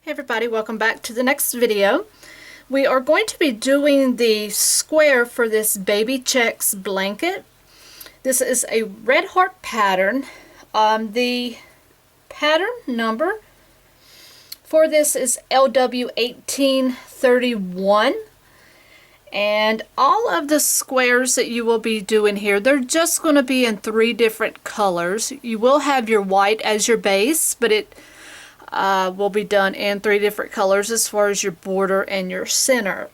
Hey everybody, welcome back to the next video. We are going to be doing the square for this baby checks blanket. This is a red heart pattern. The pattern number for this is LW1831, and all of the squares that you will be doing here, they're just going to be in 3 different colors. You will have your white as your base, but it will be done in 3 different colors as far as your border and your center.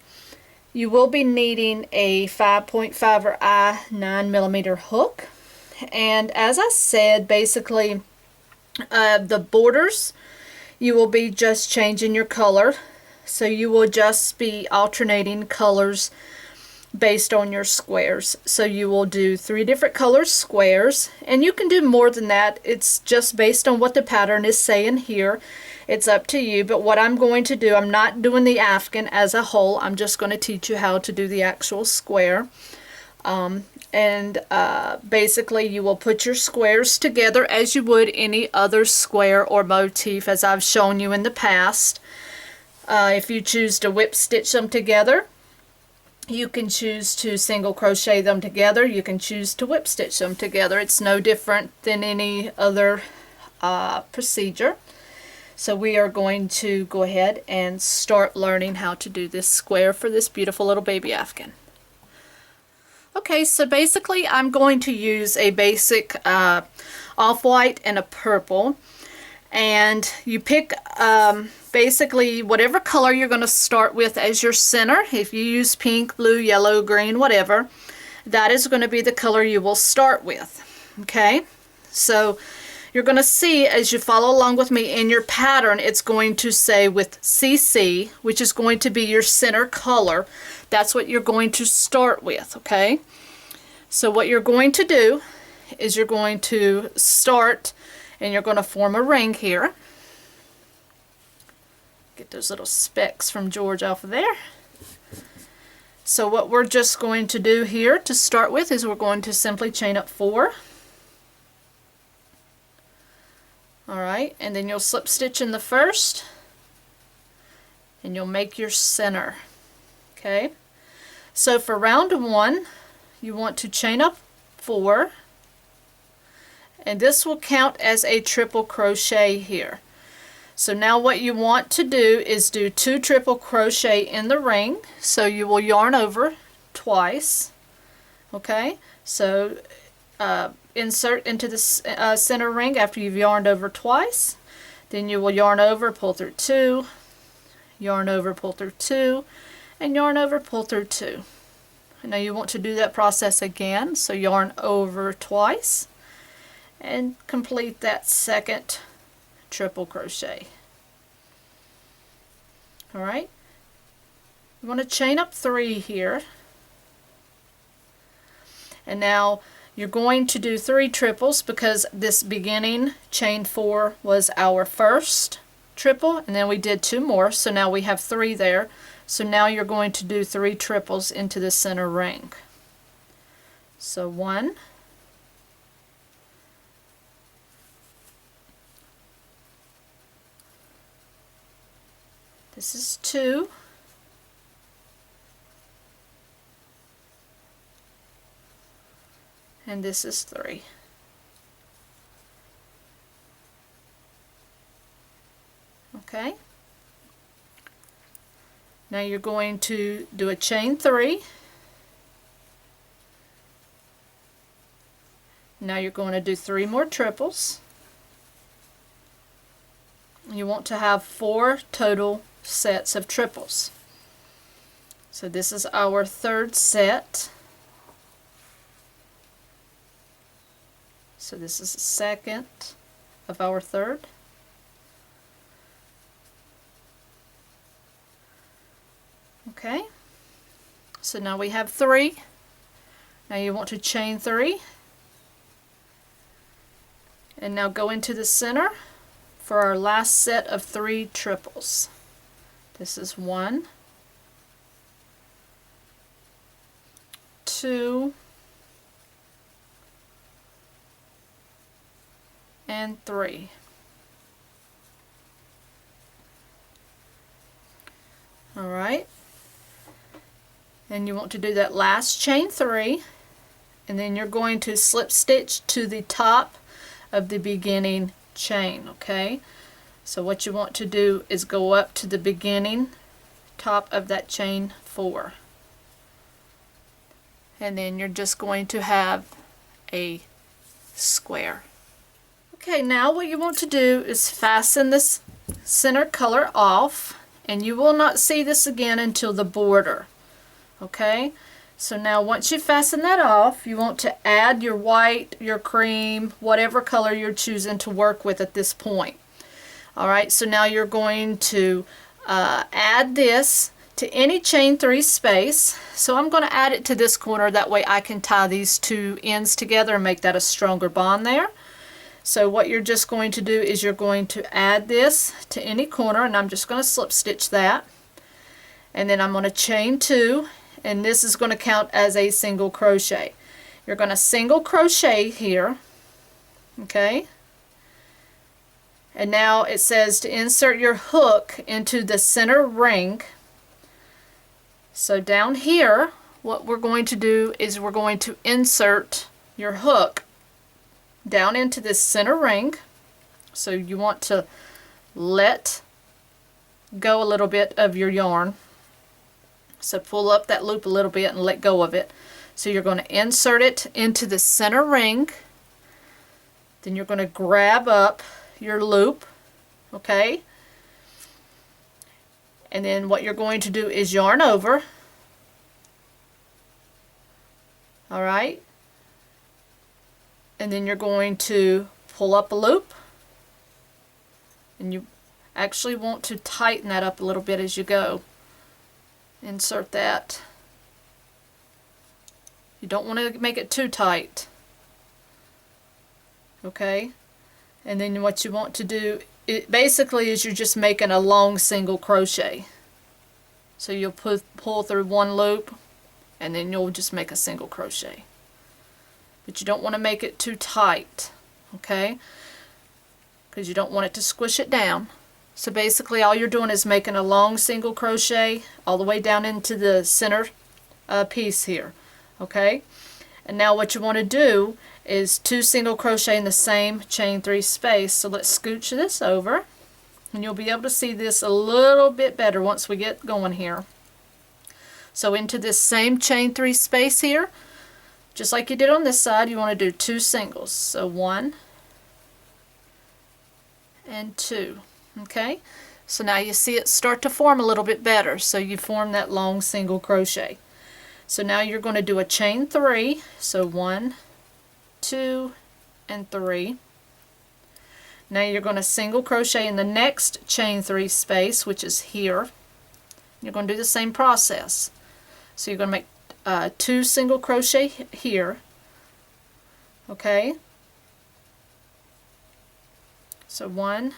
You will be needing a 5.5 or I 9mm hook, and as I said, basically the borders, you will be just changing your color, so you will just be alternating colors based on your squares. So you will do 3 different color squares, and you can do more than that. It's just based on what the pattern is saying here. It's up to you, but what I'm going to do, I'm not doing the afghan as a whole. I'm just going to teach you how to do the actual square. Basically you will put your squares together as you would any other square or motif, as I've shown you in the past. If you choose to whip stitch them together, you can choose to single crochet them together. You can choose to whip stitch them together. It's no different than any other procedure. So we are going to go ahead and start learning how to do this square for this beautiful little baby afghan. Okay, so basically I'm going to use a basic off-white and a purple, and you pick basically whatever color you're going to start with as your center. If you use pink, blue, yellow, green, whatever, that is going to be the color you will start with. Okay, so you're going to see as you follow along with me in your pattern, it's going to say with CC, which is going to be your center color. That's what you're going to start with. Okay, so what you're going to do is you're going to start and you're going to form a ring here. Get those little specks from George off of there. So what we're just going to do here to start with is we're going to simply chain up 4. Alright, and then you'll slip stitch in the first and you'll make your center. Okay, so for round 1 you want to chain up 4, and this will count as a triple crochet here. So now what you want to do is do 2 triple crochet in the ring. So you will yarn over twice. Okay, so insert into the center ring after you've yarned over twice. Then you will yarn over, pull through 2, yarn over, pull through 2, and yarn over, pull through 2. Now you want to do that process again, so yarn over twice and complete that second triple crochet. Alright, you want to chain up 3 here, and now you're going to do 3 triples because this beginning chain 4 was our first triple, and then we did 2 more, so now we have 3 there. So now you're going to do 3 triples into the center ring. So 1, this is 2, and this is 3. Okay, now you're going to do a chain 3. Now you're going to do 3 more triples. You want to have 4 total sets of triples. So this is our 3rd set. So this is the 2nd of our 3rd. Okay, so now we have 3. Now you want to chain 3 and now go into the center for our last set of 3 triples. This is 1, 2, and 3. Alright, and you want to do that last chain 3, and then you're going to slip stitch to the top of the beginning chain. Okay, so what you want to do is go up to the beginning top of that chain 4, and then you're just going to have a square. Okay, now what you want to do is fasten this center color off, and you will not see this again until the border. Okay, so now once you fasten that off, you want to add your white, your cream, whatever color you're choosing to work with at this point. Alright, so now you're going to add this to any chain 3 space. So I'm going to add it to this corner, that way I can tie these two ends together and make that a stronger bond there. So what you're just going to do is you're going to add this to any corner, and I'm just going to slip stitch that, and then I'm going to chain 2, and this is going to count as a single crochet. You're going to single crochet here, okay, and now it says to insert your hook into the center ring. So down here what we're going to do is we're going to insert your hook down into this center ring. So you want to let go a little bit of your yarn. So pull up that loop a little bit and let go of it. So you're going to insert it into the center ring. Then you're going to grab up your loop, okay? And then what you're going to do is yarn over. Alright? And then you're going to pull up a loop, and you actually want to tighten that up a little bit as you go. Insert that. You don't want to make it too tight. Okay? And then what you want to do, it basically is you're just making a long single crochet. So you'll pull through one loop, and then you'll just make a single crochet. But you don't want to make it too tight, okay? Because you don't want it to squish it down. So basically all you're doing is making a long single crochet all the way down into the center piece here, okay? And now what you want to do is 2 single crochet in the same chain 3 space. So let's scooch this over, and you'll be able to see this a little bit better once we get going here. So into this same chain 3 space here, just like you did on this side, you want to do 2 singles. So 1 and 2. Okay, so now you see it start to form a little bit better. So you form that long single crochet. So now you're going to do a chain 3. So 1, 2, and 3. Now you're going to single crochet in the next chain 3 space, which is here. You're going to do the same process. So you're going to make 2 single crochet here, okay? So 1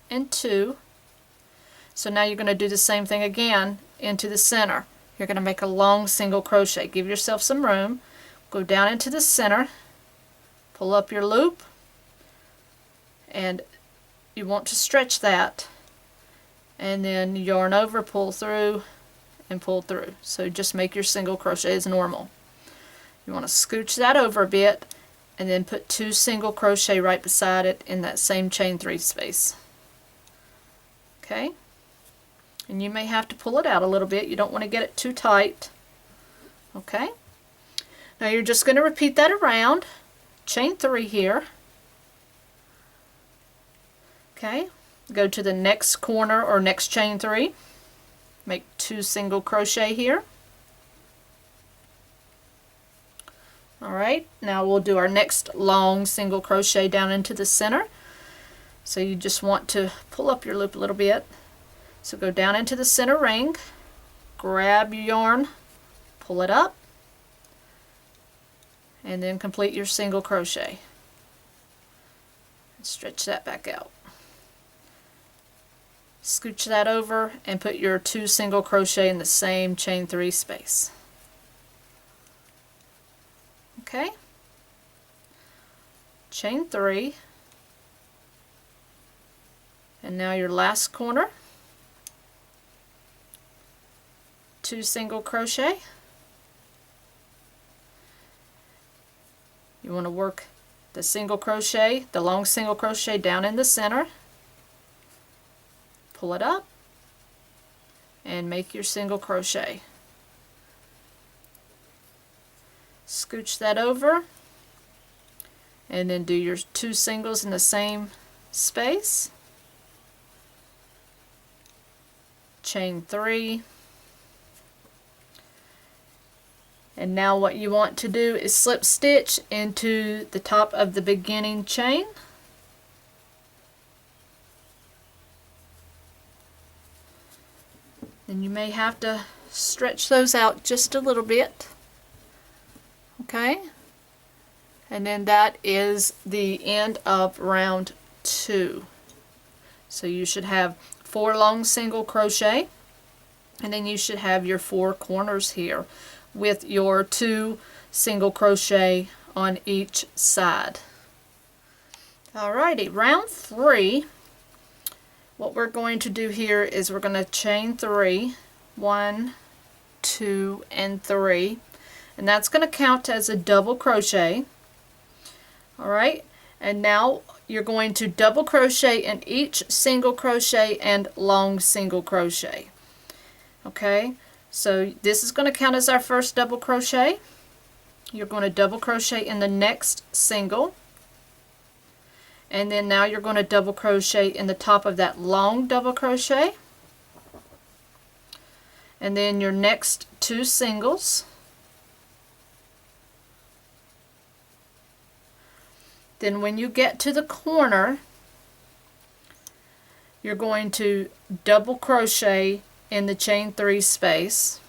and 2. So now you're going to do the same thing again into the center. You're going to make a long single crochet. Give yourself some room. Go down into the center, pull up your loop, and you want to stretch that, and then yarn over, pull through, and pull through. So just make your single crochet as normal. You want to scooch that over a bit, and then put 2 single crochet right beside it in that same chain 3 space. Okay? And you may have to pull it out a little bit. You don't want to get it too tight. Okay? Now you're just going to repeat that around. Chain 3 here. Okay? Go to the next corner or next chain 3. Make 2 single crochet here. Alright, now we'll do our next long single crochet down into the center. So you just want to pull up your loop a little bit. So go down into the center ring, grab your yarn, pull it up, and then complete your single crochet. Stretch that back out. Scooch that over and put your 2 single crochet in the same chain 3 space. Okay? Chain 3. And now your last corner. 2 single crochet. You want to work the single crochet, the long single crochet down in the center, pull it up, and make your single crochet. Scooch that over, and then do your 2 singles in the same space. Chain 3. And now what you want to do is slip stitch into the top of the beginning chain. And you may have to stretch those out just a little bit. Okay? And then that is the end of round 2. So you should have 4 long single crochet, and then you should have your 4 corners here with your 2 single crochet on each side. Alrighty, round 3, what we're going to do here is we're going to chain 3, 1, 2, and 3, and that's going to count as a double crochet. Alright, and now you're going to double crochet in each single crochet and long single crochet. Okay, so this is going to count as our first double crochet. You're going to double crochet in the next single, and then now you're going to double crochet in the top of that long double crochet, and then your next 2 singles. Then when you get to the corner, you're going to double crochet in the chain 3 space.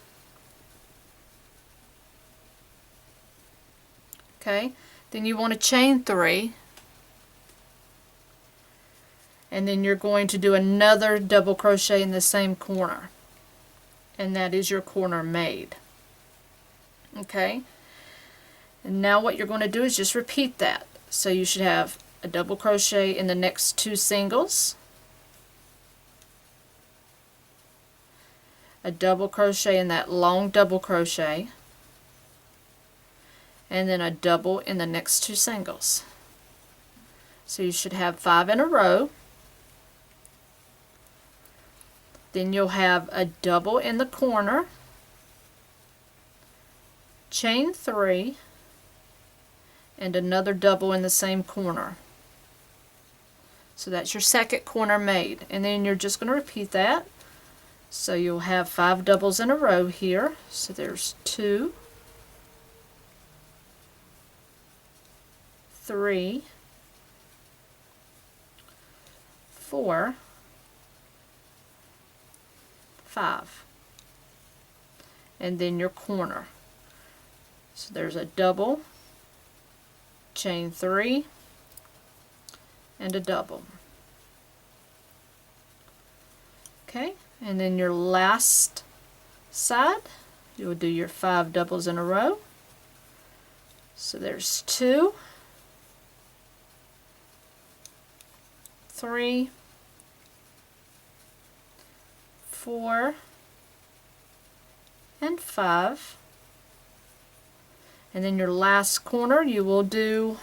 Okay, then you want to chain 3, and then you're going to do another double crochet in the same corner, and that is your corner made. Okay, and now what you're going to do is just repeat that. So you should have a double crochet in the next 2 singles, a double crochet in that long double crochet, and then a double in the next 2 singles. So you should have 5 in a row. Then you'll have a double in the corner, chain 3, and another double in the same corner. So that's your second corner made, and then you're just going to repeat that. So you'll have 5 doubles in a row here. So there's 2, 3, 4, 5, and then your corner. So there's a double, chain 3, and a double. Okay, and then your last side, you'll do your 5 doubles in a row. So there's 2, 3, 4, and 5. And then your last corner, you will do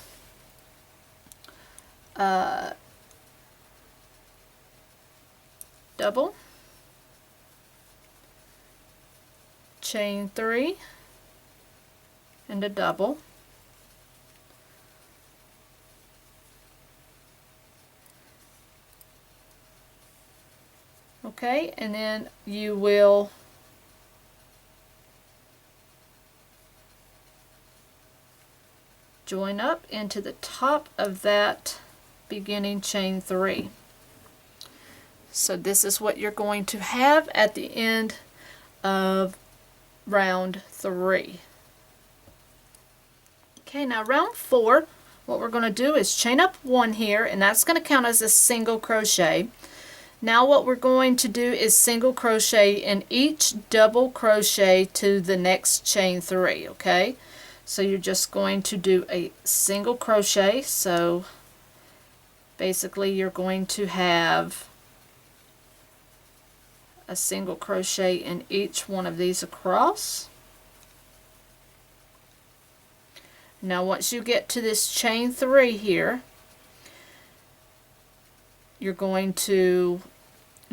double, chain 3, and a double. Okay, and then you will join up into the top of that beginning chain 3. So this is what you're going to have at the end of round 3. Okay, now round 4, what we're going to do is chain up 1 here, and that's going to count as a single crochet. Now what we're going to do is single crochet in each double crochet to the next chain 3, okay? So you're just going to do a single crochet. So basically you're going to have a single crochet in each one of these across. Now once you get to this chain 3 here, you're going to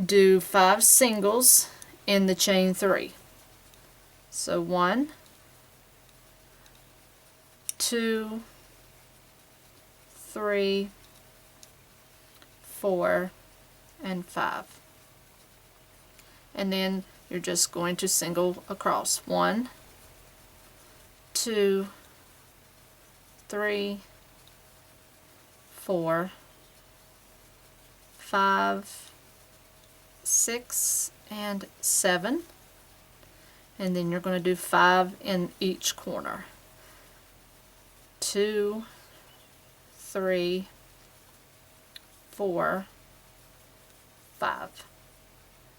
do 5 singles in the chain 3. So 1, 2, 3, 4, and 5. And then you're just going to single across. 1, 2, 3, 4, 5, 6, and 7. And then you're going to do 5 in each corner. 2, 3, 4, 5.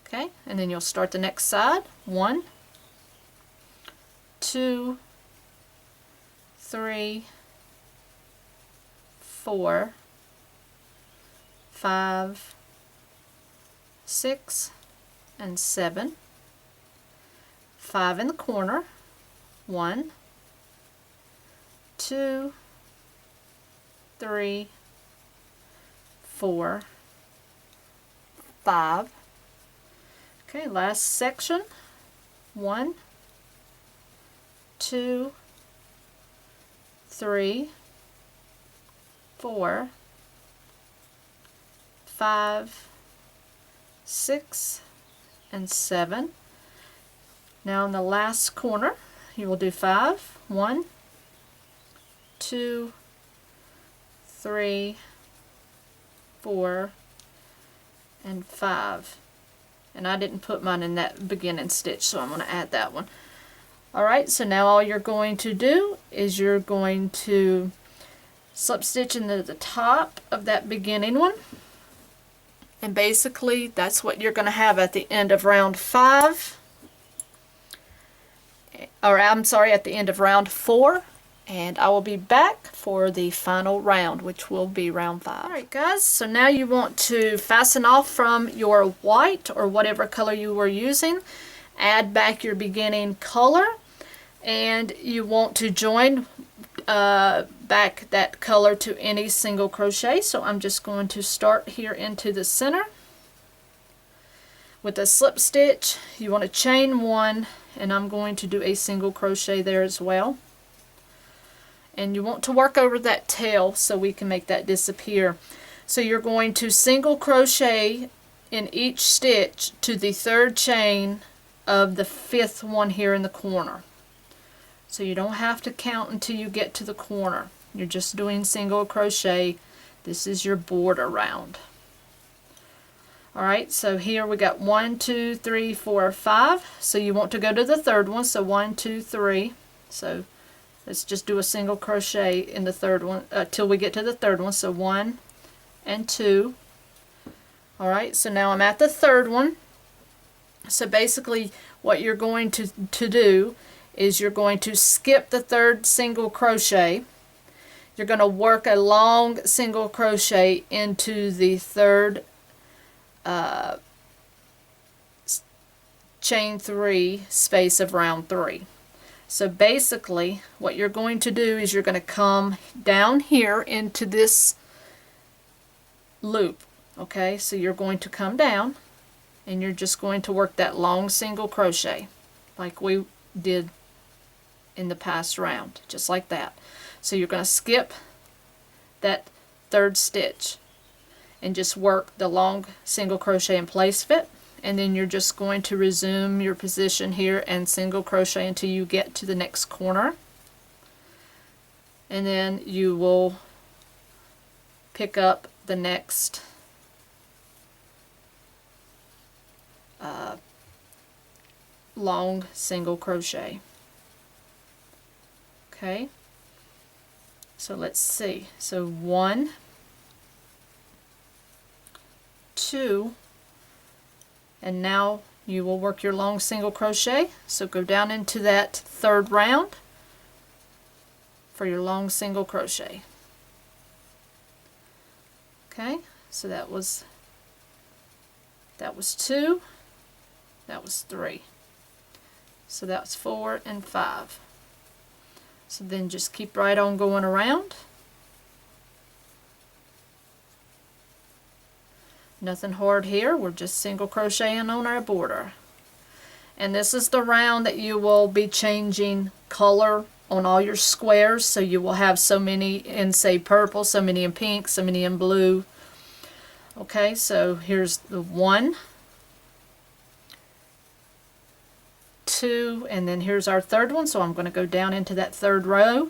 Okay, and then you'll start the next side. 1, 2, 3, 4, 5, 6, and 7. 5 in the corner. 1, 2, 3, 4, 5. Okay, last section. 1, 2, 3, 4, 5, 6, and 7. Now in the last corner, you will do 5. 1, 2, 3, 4, and 5. And I didn't put mine in that beginning stitch, so I'm going to add that one. Alright, so now all you're going to do is you're going to slip stitch into the top of that beginning one. And basically that's what you're going to have at the end of round 5. Or I'm sorry, at the end of round 4. And I will be back for the final round, which will be round 5. Alright guys, so now you want to fasten off from your white or whatever color you were using. Add back your beginning color, and you want to join back that color to any single crochet. So I'm just going to start here into the center. With a slip stitch, you want to chain 1, and I'm going to do a single crochet there as well. And you want to work over that tail so we can make that disappear. So you're going to single crochet in each stitch to the 3rd chain of the 5th one here in the corner. So you don't have to count until you get to the corner. You're just doing single crochet. This is your border round. Alright, so here we got 1, 2, 3, 4, 5. So you want to go to the 3rd one. So 1, 2, 3. So let's just do a single crochet in the 3rd one till we get to the 3rd one. So 1 and 2. Alright, so now I'm at the 3rd one. So basically what you're going to do is you're going to skip the 3rd single crochet. You're going to work a long single crochet into the 3rd chain 3 space of round 3. So basically what you're going to do is you're going to come down here into this loop. Okay, so you're going to come down and you're just going to work that long single crochet like we did in the past round, just like that. So you're going to skip that 3rd stitch and just work the long single crochet and place fit, and then you're just going to resume your position here and single crochet until you get to the next corner, and then you will pick up the next long single crochet. Okay, so let's see. So 1, 2, and now you will work your long single crochet. So go down into that 3rd round for your long single crochet. Okay, so that was 2, That was 3. So that's 4 and 5. So then just keep right on going around. Nothing hard here, we're just single crocheting on our border. And this is the round that you will be changing color on all your squares, so you will have so many in, say, purple, so many in pink, so many in blue. Okay, so here's the 1, 2, and then here's our third one. So I'm going to go down into that third row,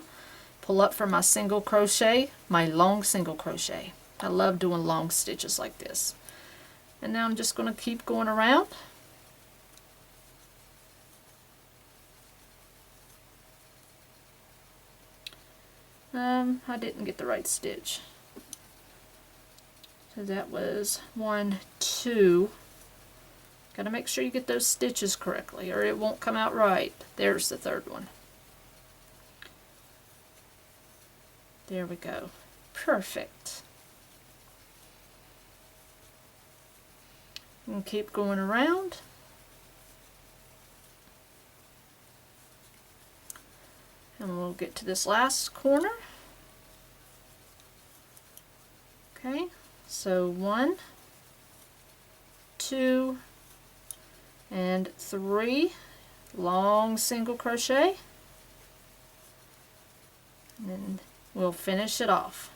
pull up for my single crochet, my long single crochet. I love doing long stitches like this. And now I'm just going to keep going around. I didn't get the right stitch. So that was 1, 2. Got to make sure you get those stitches correctly or it won't come out right. There's the third one. There we go. Perfect. And keep going around. And we'll get to this last corner. Okay, so 1, 2, and 3 long single crochet, and then we'll finish it off.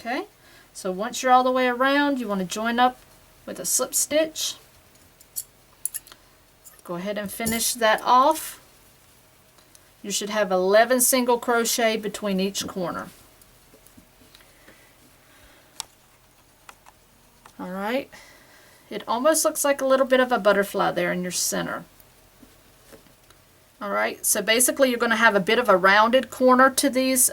Okay, so once you're all the way around, you want to join up with a slip stitch. Go ahead and finish that off. You should have 11 single crochet between each corner. Alright, it almost looks like a little bit of a butterfly there in your center. Alright, so basically you're going to have a bit of a rounded corner to these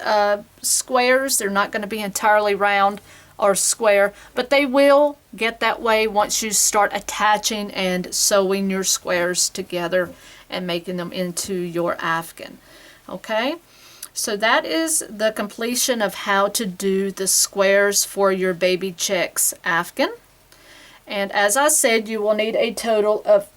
squares. They're not going to be entirely round or square, but they will get that way once you start attaching and sewing your squares together and making them into your afghan. Okay, so that is the completion of how to do the squares for your baby chicks afghan. And as I said, you will need a total of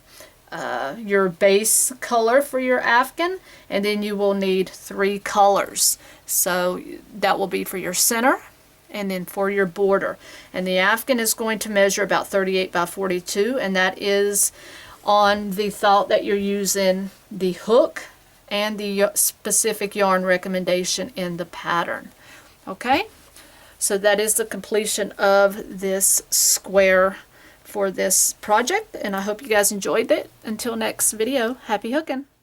your base color for your afghan, and then you will need 3 colors. So that will be for your center and then for your border. And the afghan is going to measure about 38 by 42, and that is on the thought that you're using the hook and the specific yarn recommendation in the pattern. Okay, so that is the completion of this square for this project, and I hope you guys enjoyed it. Until next video, happy hooking!